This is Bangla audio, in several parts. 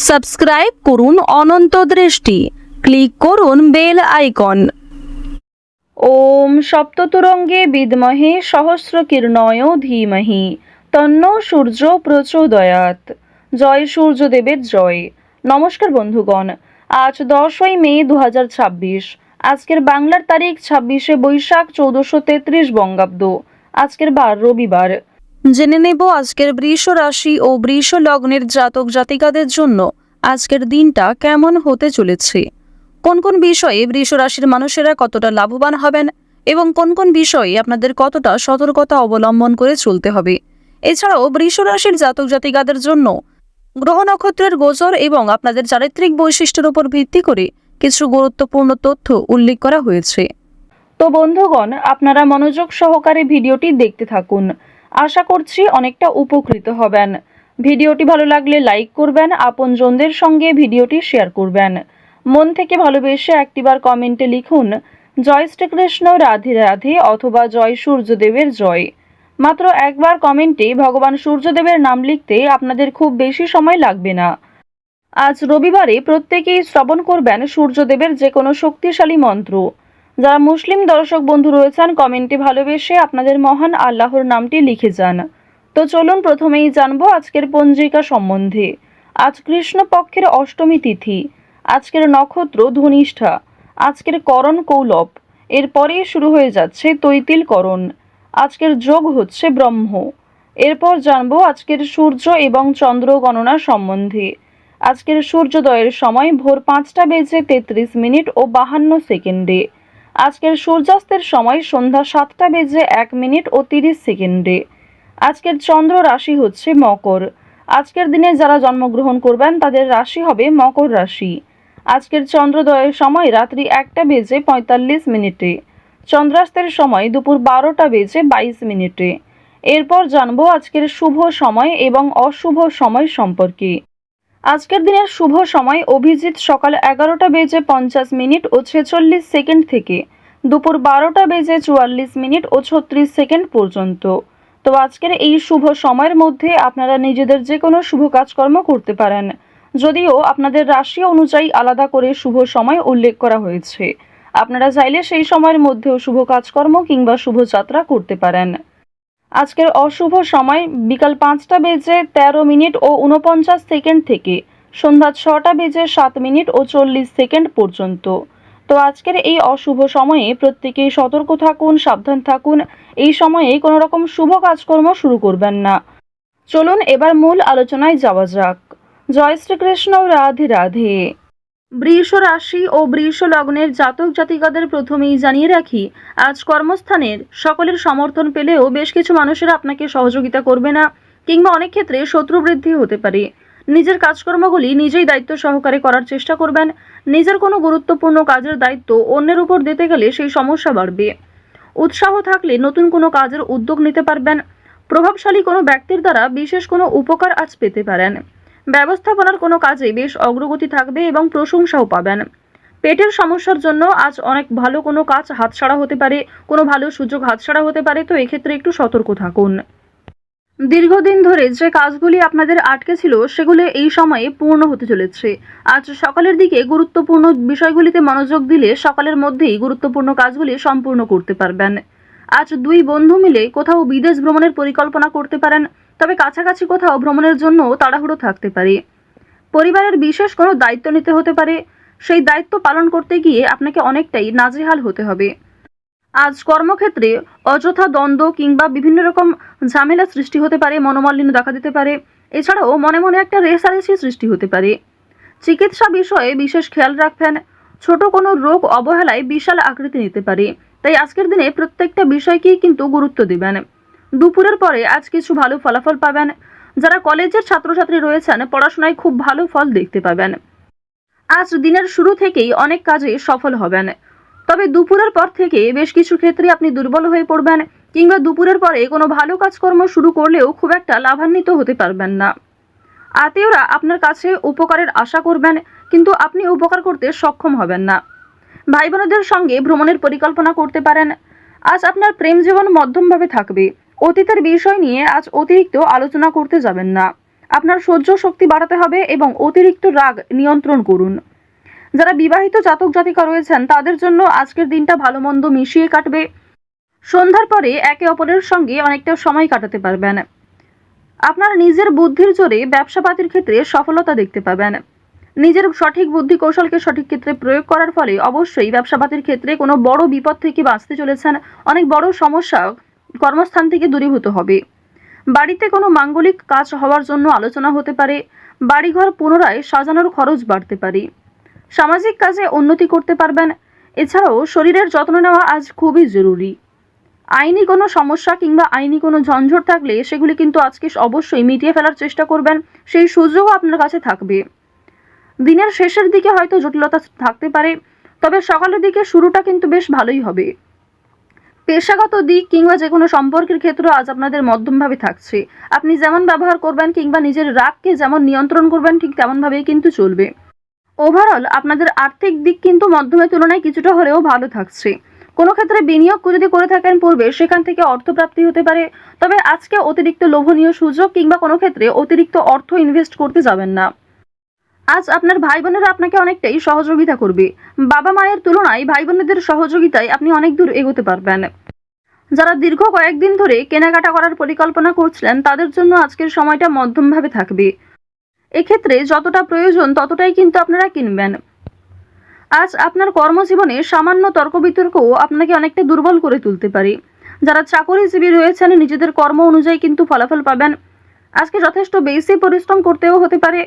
সাবস্ক্রাইব করুন অনন্ত দৃষ্টি, ক্লিক করুন বেল আইকন। ওম সপ্ততুরঙ্গে বিদ্মহে সহস্রকীর্ণয় ধীমহি তন্ন সূর্য প্রচোদয়াৎ। জয় সূর্যদেবের জয়। নমস্কার বন্ধুগণ, আজ 10ই মে 2026। আজকের বাংলার তারিখ 26শে বৈশাখ 1433 বঙ্গাব্দ। আজকের বার রবিবার। জেনে নেব আজকের বৃষ রাশি ও বৃষ লগ্নের জাতক জাতিকাদের জন্য আজকের দিনটা কেমন হতে চলেছে, কোন কোন বিষয়ে বৃষ রাশির মানুষেরা কতটা লাভবান হবেন এবং কোন কোন বিষয়ে আপনাদের কতটা সতর্কতা অবলম্বন করে চলতে হবে। এছাড়াও বৃষ রাশির জাতক জাতিকাদের জন্য গ্রহ নক্ষত্রের গোচর এবং আপনাদের চারিত্রিক বৈশিষ্ট্যের উপর ভিত্তি করে কিছু গুরুত্বপূর্ণ তথ্য উল্লেখ করা হয়েছে। তো বন্ধুগণ, আপনারা মনোযোগ সহকারে ভিডিওটি দেখতে থাকুন। আশা করছি অনেকটা উপকৃত হবেন। ভিডিওটি ভালো লাগলে লাইক করবেন, আপনজনদের সঙ্গে ভিডিওটি শেয়ার করবেন। মন থেকে ভালোবেসে একটিবার কমেন্টে লিখুন জয় শ্রীকৃষ্ণ, রাধে রাধে অথবা জয় সূর্যদেবের জয়। মাত্র একবার কমেন্টে ভগবান সূর্যদেবের নাম লিখতে আপনাদের খুব বেশি সময় লাগবে না। আজ রবিবারে প্রত্যেকেই শ্রবণ করবেন সূর্যদেবের যে কোনো শক্তিশালী মন্ত্র। যারা মুসলিম দর্শক বন্ধু রয়েছেন, কমেন্টে ভালোবেসে আপনাদের মহান আল্লাহর নামটি লিখে যান। তো চলুন প্রথমেই জানবো আজকের পঞ্জিকা সম্বন্ধে। আজ কৃষ্ণপক্ষের অষ্টমী তিথি। আজকের নক্ষত্র ধনিষ্ঠা। আজকের করণ কৌলব। এরপরেই শুরু হয়ে যাচ্ছে তৈতিল করণ। আজকের যোগ হচ্ছে ব্রহ্ম। এরপর জানবো আজকের সূর্য এবং চন্দ্র গণনা সম্বন্ধে। আজকের সূর্যোদয়ের সময় ভোর 5টা বেজে 33 মিনিট ও 52 সেকেন্ডে। আজকের সূর্যাস্তের সময় সন্ধ্যা 7টা বেজে 1 মিনিট ও 30 সেকেন্ডে। আজকের চন্দ্র রাশি হচ্ছে মকর। আজকের দিনে যারা জন্মগ্রহণ করবেন তাদের রাশি হবে মকর রাশি। আজকের চন্দ্রোদয়ের সময় রাত্রি 1টা বেজে 45 মিনিটে। চন্দ্রাস্তের সময় দুপুর 12টা বেজে 22 মিনিটে। এরপর জানবো আজকের শুভ সময় এবং অশুভ সময় সম্পর্কে। আজকের দিনের শুভ সময় অভিজিৎ সকাল 11টা বেজে 50 মিনিট ও 46 সেকেন্ড থেকে দুপুর 12টা বেজে 44 মিনিট ও 36 সেকেন্ড পর্যন্ত। তো আজকের এই শুভ সময়ের মধ্যে আপনারা নিজেদের যে কোনো শুভ কাজকর্ম করতে পারেন, যদিও আপনাদের রাশি অনুযায়ী আলাদা করে শুভ সময় উল্লেখ করা হয়েছে। আপনারা চাইলে সেই সময়ের মধ্যেও শুভ কাজকর্ম কিংবা শুভ যাত্রা করতে পারেন। আজকের অশুভ সময় বিকাল 5টা বেজে 13 মিনিট ও 49 সেকেন্ড থেকে সন্ধ্যা 6টা বেজে 7 মিনিট ও 40 সেকেন্ড পর্যন্ত। তো আজকের এই অশুভ সময়ে প্রত্যেকেই সতর্ক থাকুন, সাবধান থাকুন। এই সময়ে কোনো রকম শুভ কাজকর্ম শুরু করবেন না। চলুন এবার মূল আলোচনায় যাওয়া যাক। জয় শ্রীকৃষ্ণ, রাধে রাধে। বৃষ রাশি ও বৃষ লগ্নের জাতক জাতিকাদের প্রথমেই জানিয়ে রাখি, আজ কর্মস্থানের সকলের সমর্থন পেলেও বেশ কিছু মানুষেরা আপনাকে সহযোগিতা করবে না, কিংবা অনেক ক্ষেত্রে শত্রু বৃদ্ধি হতে পারে। নিজের কাজকর্মগুলি নিজেই দায়িত্ব সহকারে করার চেষ্টা করবেন। নিজের কোনো গুরুত্বপূর্ণ কাজের দায়িত্ব অন্যের উপর দিতে গেলে সেই সমস্যা বাড়বে। উৎসাহ থাকলে নতুন কোনো কাজের উদ্যোগ নিতে পারবেন। প্রভাবশালী কোনো ব্যক্তির দ্বারা বিশেষ কোনো উপকার আজ পেতে পারেন। ব্যবস্থাপনার কোনো কাজে বেশ অগ্রগতি থাকবে এবং প্রশংসাও পাবেন। পেটের সমস্যার জন্য আজ অনেক ভালো কোনো কাজ হাতছাড়া হতে পারে, কোনো ভালো সুযোগ হাতছাড়া হতে পারে, তো এক্ষেত্রে একটু সতর্ক থাকুন। দীর্ঘদিন ধরে যে কাজগুলি আপনাদের আটকে ছিল সেগুলো এই সময়ে পূর্ণ হতে চলেছে। আজ সকালের দিকে গুরুত্বপূর্ণ বিষয়গুলিতে মনোযোগ দিলে সকালের মধ্যেই গুরুত্বপূর্ণ কাজগুলি সম্পূর্ণ করতে পারবেন। আজ দুই বন্ধু মিলে কোথাও বিদেশ ভ্রমণের পরিকল্পনা করতে পারেন, তবে কাছাকাছি কোথাও ভ্রমণের জন্য তাড়াহুড়ো থাকতে পারে। পরিবারের বিশেষ কোনো দায়িত্ব নিতে হতে পারে, সেই দায়িত্ব পালন করতে গিয়ে আপনাকে অনেকটাই নাজেহাল হতে হবে। আজ কর্মক্ষেত্রে অযথা দ্বন্দ্ব কিংবা বিভিন্ন রকম ঝামেলা সৃষ্টি হতে পারে, মনোমালিন্য দেখা দিতে পারে। এছাড়াও মনে মনে একটা রেষারেষি সৃষ্টি হতে পারে। চিকিৎসা বিষয়ে বিশেষ খেয়াল রাখবেন। ছোট কোনো রোগ অবহেলায় বিশাল আকৃতি নিতে পারে, তাই আজকের দিনে প্রত্যেকটা বিষয়কেই কিন্তু গুরুত্ব দিবেন। দুপুরের পরে আজ কিছু ভালো ফলাফল পাবেন। যারা কলেজের ছাত্রছাত্রী রয়েছেন, পড়াশোনায় খুব ভালো ফল দেখতে পাবেন। আজ দিনের শুরু থেকেই অনেক কাজে সফল হবেন, তবে দুপুরের পর থেকে বেশ কিছু ক্ষেত্রে আপনি দুর্বল হয়ে পড়বেন, কিংবা দুপুরের পরে কোনো ভালো কাজকর্ম শুরু করলেও খুব একটা লাভান্বিত হতে পারবেন না। আত্মীয়রা আপনার কাছে উপকারের আশা করবেন, কিন্তু আপনি উপকার করতে সক্ষম হবেন না। ভাই বোনদের সঙ্গে ভ্রমণের পরিকল্পনা করতে পারেন। আজ আপনার প্রেম জীবন মধ্যমভাবে থাকবে। অতীতের বিষয় নিয়ে আজ অতিরিক্ত আলোচনা করতে যাবেন না। আপনার সহ্য শক্তি বাড়াতে হবে এবং অতিরিক্ত রাগ নিয়ন্ত্রণ করুন। যারা বিবাহিত জাতক জাতিকা রয়েছেন তাদের জন্য আজকের দিনটা ভালো মন্দ মিশিয়ে কাটবে। সন্ধ্যার পরে একে অপরের সঙ্গে অনেকটা সময় কাটাতে পারবেন। আপনার নিজের বুদ্ধির জোরে ব্যবসাপাতির ক্ষেত্রে সফলতা দেখতে পাবেন। নিজের সঠিক বুদ্ধি কৌশলকে সঠিক ক্ষেত্রে প্রয়োগ করার ফলে অবশ্যই ব্যবসাপাতির ক্ষেত্রে কোনো বড় বিপদ থেকে বাঁচতে চলেছেন। অনেক বড় সমস্যা কর্মস্থান থেকে দূরীভূত হবে। বাড়িতে কোনো মাঙ্গলিক কাজ হওয়ার জন্য আলোচনা হতে পারে। বাড়িঘর পুনরায় সাজানোর খরচ বাড়তে পারে। সামাজিক কাজে উন্নতি করতে পারবেন। এছাড়াও শরীরের যত্ন নেওয়া আজ খুবই জরুরি। আইনি কোনো সমস্যা কিংবা আইনি কোনো ঝঞ্ঝট থাকলে সেগুলি কিন্তু আজকে অবশ্যই মিটিয়ে ফেলার চেষ্টা করবেন। সেই সুযোগও আপনার কাছে থাকবে। দিনের শেষের দিকে হয়তো জটিলতা থাকতে পারে, তবে সকালের দিকে শুরুটা কিন্তু বেশ ভালোই হবে। পেশাগত দিক কিংবা যে কোনো সম্পর্কের ক্ষেত্রে আজ আপনাদের মধ্যমভাবে থাকছে। আপনি যেমন ব্যবহার করবেন কিংবা নিজের রাগকে যেমন নিয়ন্ত্রণ করবেন ঠিক তেমনভাবেই কিন্তু চলবে। ওভারঅল আপনাদের আর্থিক দিক কিন্তু মধ্যমের তুলনায় কিছুটা হলেও ভালো থাকছে। কোনো ক্ষেত্রে বিনিয়োগ যদি করে থাকেন পূর্বে সেখান থেকে অর্থপ্রাপ্তি হতে পারে, তবে আজকে অতিরিক্ত লোভনীয় সুযোগ কিংবা কোনো ক্ষেত্রে অতিরিক্ত অর্থ ইনভেস্ট করতে যাবেন না। আজ আপনার ভাই বোনেরা আপনাকে অনেকটাই সহযোগিতা করবে। বাবা মায়ের তুলনায় ভাই বোনেদের সহযোগিতায় আপনি অনেক দূর এগোতে পারবেন। যারা দীর্ঘ কয়েকদিন ধরে কেনাকাটা করার পরিকল্পনা করছিলেন তাদের জন্য আজকের সময়টা মধ্যমভাবে থাকবে। এক্ষেত্রে যতটা প্রয়োজন ততটাই কিন্তু আপনারা কিনবেন। আজ আপনার কর্মজীবনে সামান্য তর্ক বিতর্কও আপনাকে অনেকটা দুর্বল করে তুলতে পারে। যারা চাকরিজীবী রয়েছেন নিজেদের কর্ম অনুযায়ী কিন্তু ফলাফল পাবেন। আজকে যথেষ্ট বেশি পরিশ্রম করতেও হতে পারে।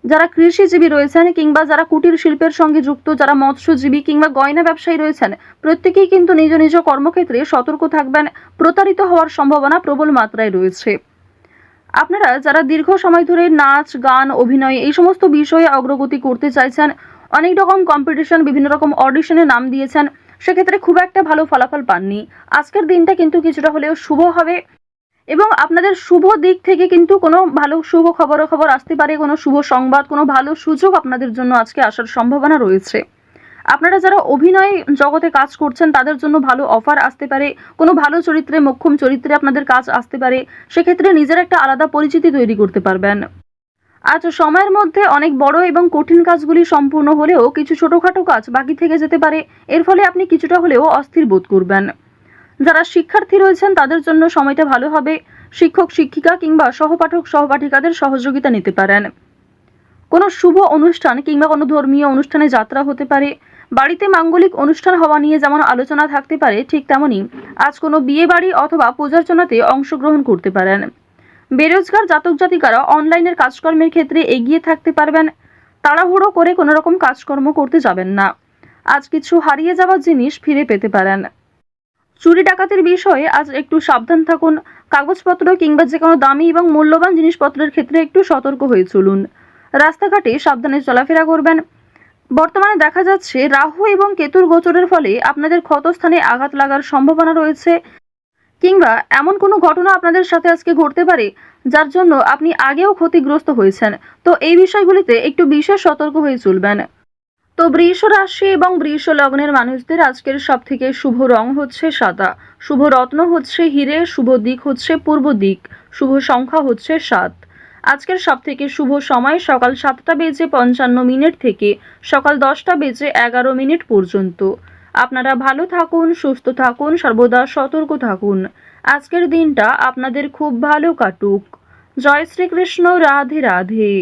যারা কৃষিজীবী রয়েছেন কিংবা যারা কুটির শিল্পের সঙ্গে যুক্ত, যারা মৎস্যজীবী কিংবা গয়না ব্যবসায়ী রয়েছেন প্রত্যেকেই কিন্তু নিজ নিজ কর্মক্ষেত্রে সতর্ক থাকবেন। প্রতারিত হওয়ার সম্ভাবনা প্রবল মাত্রায় রয়েছে। আপনারা যারা দীর্ঘ সময় ধরে নাচ গান অভিনয় এই সমস্ত বিষয়ে অগ্রগতি করতে চাইছেন, অনেক রকম কম্পিটিশন বিভিন্ন রকম অডিশনে নাম দিয়েছেন, সেক্ষেত্রে খুব একটা ভালো ফলাফল পাননি। আজকের দিনটা কিন্তু কিছুটা হলেও শুভ হবে এবং আপনাদের শুভ দিক থেকে কিন্তু কোনো ভালো শুভ খবর আসতে পারে। কোনো শুভ সংবাদ, কোনো ভালো সুযোগ আপনাদের জন্য আজকে আসার সম্ভাবনা রয়েছে। আপনারা যারা অভিনয় জগতে কাজ করছেন তাদের জন্য ভালো অফার আসতে পারে। কোনো ভালো চরিত্রে, মোক্ষম চরিত্রে আপনাদের কাজ আসতে পারে। সেক্ষেত্রে নিজের একটা আলাদা পরিচিতি তৈরি করতে পারবেন। আজ সময়ের মধ্যে অনেক বড় এবং কঠিন কাজগুলি সম্পূর্ণ হলেও কিছু ছোটখাটো কাজ বাকি থেকে যেতে পারে। এর ফলে আপনি কিছুটা হলেও অস্থির বোধ করবেন। যারা শিক্ষার্থী রয়েছেন তাদের জন্য সময়টা ভালো হবে। শিক্ষক শিক্ষিকা কিংবা সহপাঠক সহপাঠিকাদের সহযোগিতা নিতে পারেন। কোনো শুভ অনুষ্ঠান কিংবা কোনো ধর্মীয় অনুষ্ঠানে যাত্রা হতে পারে। বাড়িতে মাঙ্গলিক অনুষ্ঠান হওয়া নিয়ে যেমন আলোচনা থাকতে পারে ঠিক তেমনি আজ কোনো বিয়ে বাড়ি অথবা পূজার্চনাতে অংশগ্রহণ করতে পারেন। বেরোজগার জাতক জাতিকারা অনলাইনের কাজকর্মের ক্ষেত্রে এগিয়ে থাকতে পারবেন। তাড়াহুড়ো করে কোনো রকম কাজকর্ম করতে যাবেন না। আজ কিছু হারিয়ে যাওয়া জিনিস ফিরে পেতে পারেন। চুরি ডাকাতির বিষয়ে আজ একটু সাবধান থাকুন। কাগজপত্র কিংবা যে কোনো দামি এবং মূল্যবান জিনিসপত্রের ক্ষেত্রে একটু সতর্ক হয়ে চলুন। রাস্তাঘাটে সাবধানে চলাফেরা করবেন। বর্তমানে দেখা যাচ্ছে রাহু এবং কেতুর গোচরের ফলে আপনাদের ক্ষতস্থানে আঘাত লাগার সম্ভাবনা রয়েছে কিংবা এমন কোনো ঘটনা আপনাদের সাথে আজকে ঘটতে পারে যার জন্য আপনি আগেও ক্ষতিগ্রস্ত হয়েছেন। তো এই বিষয়গুলিতে একটু বিশেষ সতর্ক হয়ে চলবেন। তো বৃষ রাশি এবং বৃষ লগ্নের মানুষদের আজকের সব থেকে শুভ রং হচ্ছে সাদা, শুভ রত্ন হচ্ছে হিরে, শুভ দিক হচ্ছে পূর্ব দিক, শুভ সংখ্যা হচ্ছে 7। আজকের সব থেকে শুভ সময় সকাল 7:55 থেকে সকাল 10:11 পর্যন্ত। আপনারা ভালো থাকুন, সুস্থ থাকুন, সর্বদা সতর্ক থাকুন। আজকের দিনটা আপনাদের খুব ভালো কাটুক। জয় শ্রীকৃষ্ণ। রাধে রাধে।